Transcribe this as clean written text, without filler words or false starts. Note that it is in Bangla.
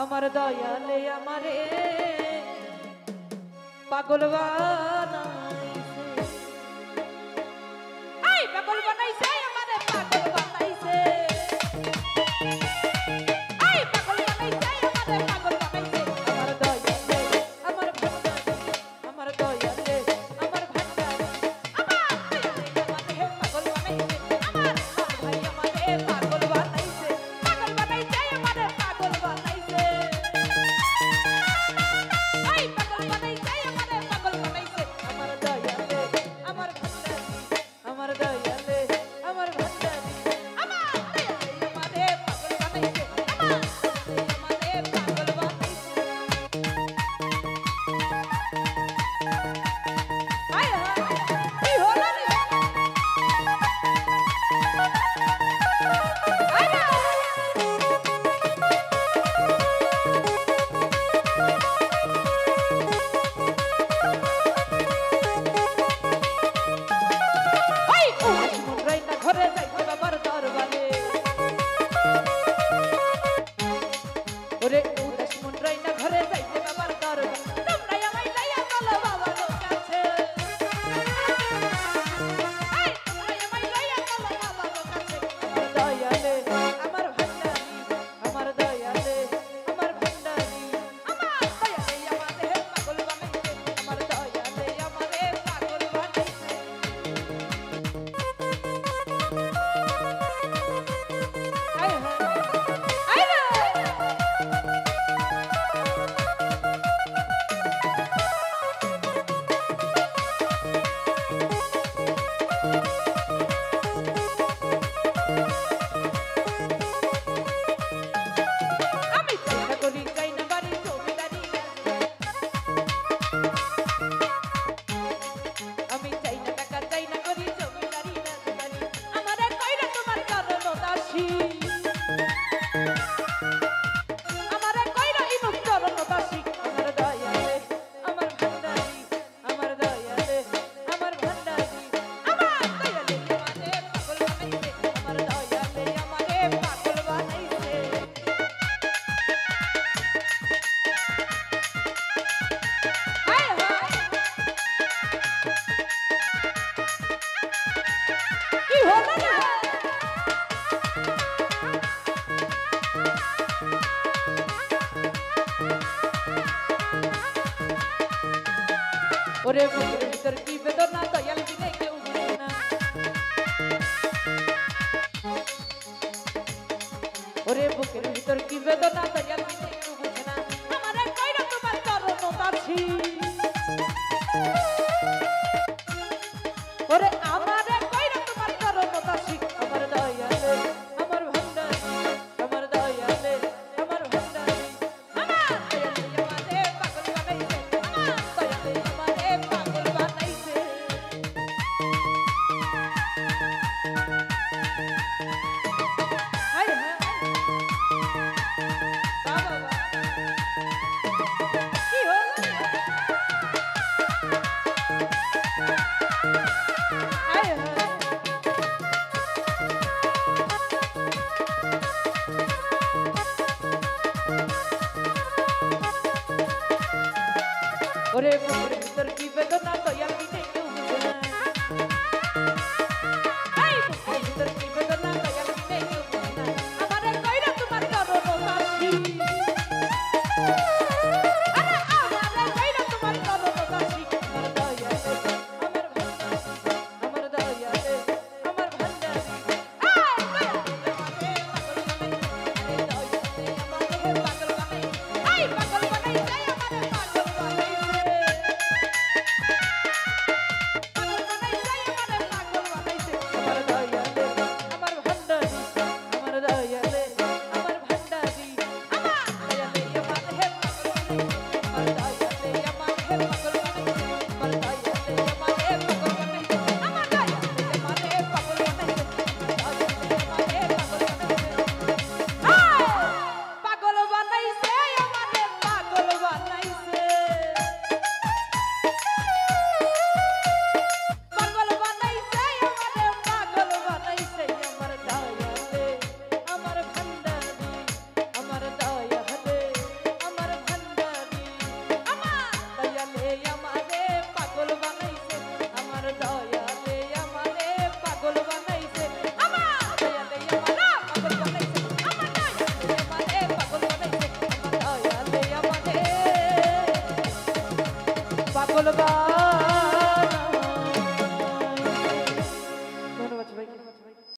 আমার দয়ালে আমারে পাগল বানাইছে, এই পাগল বানাইছে আমারে পাগল বানাইছে, এই পাগল বানাইছে আমারে পাগল বানাইছে। আমার দয়ালে আমার ভান্ডারি, আমার দয়ালে আমার ভান্ডারি, আমার দয়ালে আমারে পাগল বানাইছে, আমার ভাই আমারে পাগল বানাইছে, পাগল বানাইছে আমারে পাগল বানাইছে। ওরে বুকের ভিতর কি বেদনা দয়াল বিনে কেউ বুঝে না, ওরে বুকের ভিতর কি বেদনা দয়াল বিনে কেউ বুঝে না। আমারে কইরা তোমার চরণ দাসী, ওরে আমারে কইরা তোমার চরণ দাসী। আমার দয়ালে আমার ভান্ডারি, আমার দয়ালে আমার ভান্ডারি, আমার দয়ালে আমারে পাগল বানাইছে, আমার দয়ালে আমারে পাগল বানাইছে। হায় হায় বাবা কি হলো, হায় হায় ওরে